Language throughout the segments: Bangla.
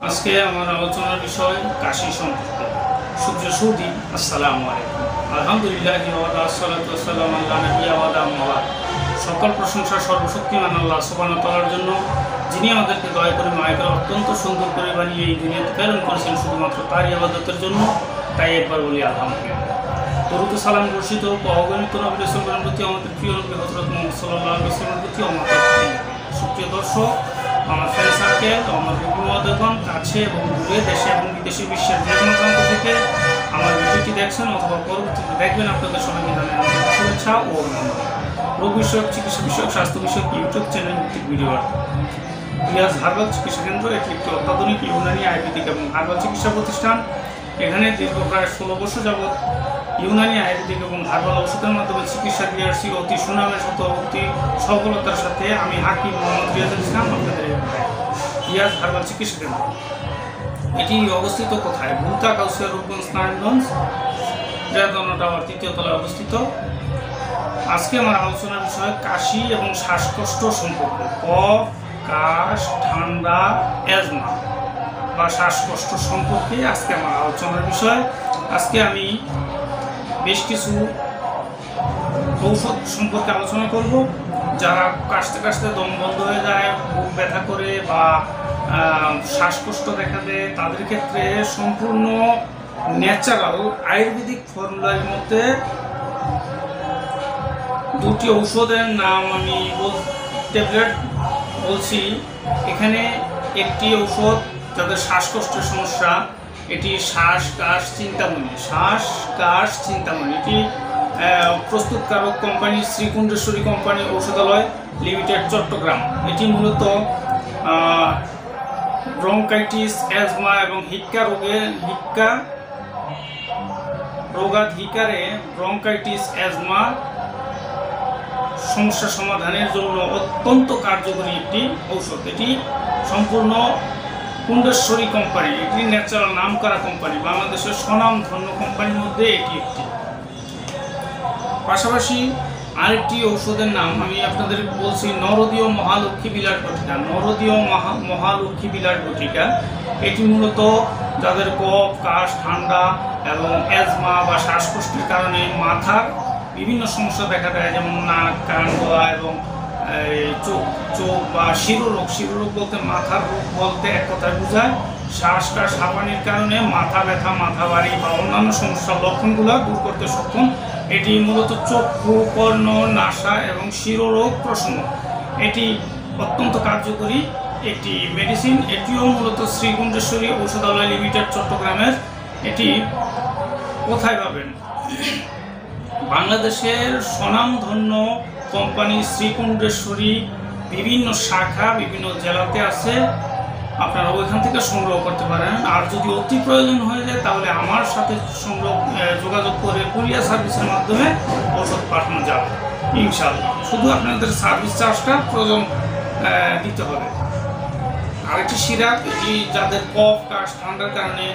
আজকে আমার আলোচনার বিষয় কাশি সম্পর্কে। সুপ্রিয় সুধী, আসসালামু আলাইকুম। আলহামদুলিল্লাহ ওয়াসসালাতু ওয়াসসালামু আলা নাবিয়্যিনা ওয়া মুহাম্মাদ। সকল প্রশংসা সর্বশক্তিমান আল্লাহ সুবহানাহু ওয়া তাআলার জন্য, যিনি আমাদেরকে দয়া করে মায়া করে অত্যন্ত সুন্দর করে বানিয়ে এই দুনিয়াতে প্রেরণ করেছেন শুধুমাত্র তার ইবাদতের জন্য। তাই একবার বলি আলহামদুলিল্লাহ। দরুদ ও সালাম বর্ষিত অগণিত নবী রাসূলগণের প্রতি, আমাদের প্রিয় নবী হযরত মুহাম্মদ সাল্লাল্লাহু আলাইহি ওয়াসাল্লামের প্রতি, আমাদের সুপ্রিয় দর্শক, আমার ফ্রেন্ড সার্কেল, আমার বন্ধুবান্ধবগণ, কাছে এবং দূরে, দেশে এবং বিদেশে, বিশ্বের যে কোনো প্রান্ত থেকে আমার ভিডিওটি দেখছেন অথবা পরবর্তীতে দেখবেন, আপনাদের সবাইকে জানাই আন্তরিক শুভেচ্ছা ও অভিনন্দন। রোগ বিষয়ক, চিকিৎসা বিষয়ক, স্বাস্থ্য বিষয়ক ইউটিউব চ্যানেল ভিত্তিক ভিডিও রিয়াজ হার্বাল চিকিৎসা কেন্দ্র এটি একটি অত্যাধুনিক ইউনানি আয়ুর্বেদিক এবং হার্বাল চিকিৎসা প্রতিষ্ঠান। এখানে দীর্ঘ প্রায় 16 বছর যাবৎ ইউনানি আয়ুর্বেদিক এবং হার্বাল ওষুধের মাধ্যমে চিকিৎসা দিয়ে আসছি অতি সুনামের সাথে, অতি সফলতার সাথে। আমি হাকিম মোহাম্মদ রিয়াজুল ইসলাম, আপনাদের রিয়াজ হার্বাল চিকিৎসা কেন্দ্র। এটি অবস্থিত কোথায়? ভুলতা কাউসিয়া রূপগঞ্জ নারায়ণগঞ্জ জয়দনা টাওয়ার 3য় তলায় অবস্থিত। আজকে আমার আলোচনার বিষয় কাশি এবং শ্বাসকষ্ট সম্পর্কে। কফ, কাশ, ঠান্ডা, অ্যাজমা বা শ্বাসকষ্ট সম্পর্কে আজকে আমার আলোচনার বিষয়। আজকে আমি বেশ কিছু ঔষধ সম্পর্কে আলোচনা করব। যারা কাশতে কাশতে দম বন্ধ হয়ে যায়, বুক ব্যথা করে বা শ্বাসকষ্ট দেখা দেয়, তাদের ক্ষেত্রে সম্পূর্ণ ন্যাচারাল আয়ুর্বেদিক ফর্মুলার মধ্যে দুটি ঔষধের নাম আমি ট্যাবলেট বলছি। এখানে একটি ঔষধ যাদের শ্বাসকষ্টের সমস্যা, এটি শ্বাস কাশ চিন্তামণি। শ্বাস কাশ চিন্তামণি এটি প্রস্তুতকারক কোম্পানি শ্রীকুণ্ডেশ্বরী কোম্পানি ঔষধালয় লিমিটেড, চট্টগ্রাম। এটি মূলত ব্রঙ্কাইটিস, অ্যাজমা এবং হিক্কা রোগাধিকারে ব্রঙ্কাইটিস, অ্যাজমা সমস্যা সমাধানের জন্য অত্যন্ত কার্যকরী একটি ঔষধ। এটি সম্পূর্ণ কুণ্ডেশ্বরী কোম্পানি, এটি ন্যাচারাল নাম করা কোম্পানি, বাংলাদেশের স্বনামধন্য কোম্পানির মধ্যে এটি একটি। পাশাপাশি আরেকটি ঔষধের নাম আমি আপনাদের বলছি নরদীয় মহালক্ষ্মী বিলাস বটিকা। নরদীয় মহালক্ষ্মী বিলাস বটিকা এটি মূলত যাদের কফ, কাশ, ঠান্ডা এবং অ্যাজমা বা শ্বাসকষ্টের কারণে মাথার বিভিন্ন সমস্যা দেখা দেয়, যেমন নাক, কান, গলা এবং চোখ বা শিরোরোগ। শিরোরোগ বলতে মাথার রোগ বলতে এক কথায় বোঝায় শ্বাসকাশ হাঁপানির কারণে মাথা ব্যথা, মাথা ভারী বা অন্যান্য সমস্যার লক্ষণগুলো দূর করতে সক্ষম। এটি মূলত চক্ষু, কর্ণ, নাসা এবং শিরোরোগ প্রশমন। এটি অত্যন্ত কার্যকরী একটি মেডিসিন। এটিও মূলত শ্রীকুণ্ডেশ্বরী ঔষধালয় লিমিটেড, চট্টগ্রামের। এটি কোথায় পাবেন? বাংলাদেশের স্বনামধন্য কোম্পানি শ্রীকুণ্ডেশ্বরী বিভিন্ন শাখা বিভিন্ন জেলাতে আছে, আপনারা ওইখান থেকে সংগ্রহ করতে পারেন। আর যদি অতি প্রয়োজন হয়ে যায় তাহলে আমার সাথে যোগাযোগ করে কুরিয়ার সার্ভিসের মাধ্যমে ওষুধ পাঠানো যাবে ইনশাআল্লাহ। শুধু আপনাদের সার্ভিস চার্জটা প্রয়োজন দিতে হবে। আরেকটি সিরাপ, এটি যাদের কফ, কাশ, ঠান্ডার কারণে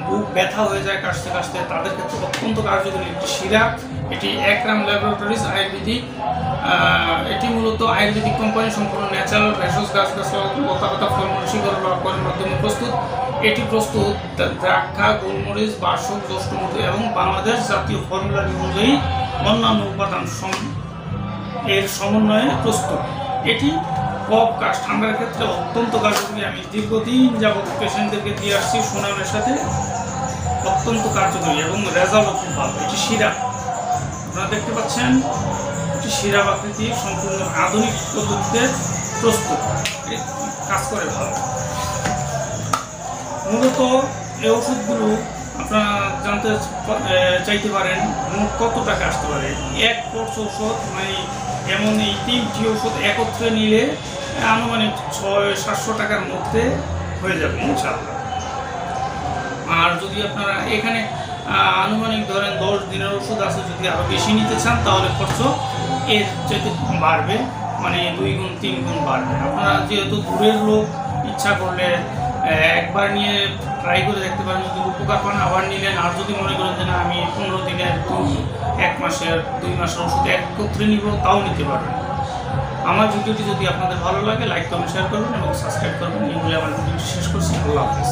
বুক ব্যথা হয়ে যায় কাশতে কাশতে, তাদের ক্ষেত্রে অত্যন্ত কার্যকরী একটি সিরাপ। এটি একরাম ল্যাবরেটরিজ আয়ুর্বেদিক। এটি মূলত আয়ুর্বেদিক কোম্পানি, সম্পূর্ণ ন্যাচারাল ভেষজ গাছগাছালি লতাপাতা ফলমূল শিকড় বা ফলের মাধ্যমে প্রস্তুত। এটি প্রস্তুত দ্রাক্ষা, গোলমরিচ, বাসক, জ্যৈষ্ঠমধু এবং বাংলাদেশ জাতীয় ফর্মুলার অনুযায়ী অন্যান্য উপাদান এর সমন্বয়ে প্রস্তুত। এটি কফ, কাশ, ঠান্ডার ক্ষেত্রে অত্যন্ত কার্যকরী। আমি দীর্ঘদিন যাবৎ পেশেন্টদেরকে দিয়ে আসছি সুনামের সাথে। অত্যন্ত কার্যকরী এবং রেজাল্টও খুব ভালো। এটি সিরাপ, আপনারা দেখতে পাচ্ছেন, এটি সিরাপ আকৃতি, সম্পূর্ণ আধুনিক পদ্ধতিতে প্রস্তুত, কাজ করে ভালো। মূলত এই ওষুধগুলো আপনারা জানতে চাইতে পারেন মোট কত টাকা আসতে পারে। এক কোর্স ঔষধ মানে এমন এই 3টি ওষুধ একত্রে নিলে আনুমানিক 600-700 টাকার মধ্যে হয়ে যাবে ইনশাআল্লাহ। আর যদি আপনারা এখানে আনুমানিক ধরেন 10 দিনের ওষুধ আছে, যদি আরও বেশি নিতে চান তাহলে খরচ এর যেতে বাড়বে, মানে 2 গুণ 3 গুণ বাড়বে। আপনারা যেহেতু দূরের লোক, ইচ্ছা করলে একবার নিয়ে ট্রাই করে দেখতে পারেন, যদি উপকার পান আবার নিলেন। আর যদি মনে করেন যে না আমি 15 দিনের, 1 মাসের, 2 মাসের ওষুধ একত্রে নিব, তাও নিতে পারবেন। আমার ভিডিওটি যদি আপনাদের ভালো লাগে লাইক কমেন্ট শেয়ার করবেন এবং সাবস্ক্রাইব করবেন। এই বলে আমার ভিডিওটি শেষ করছি। আল্লাহ হাফিজ।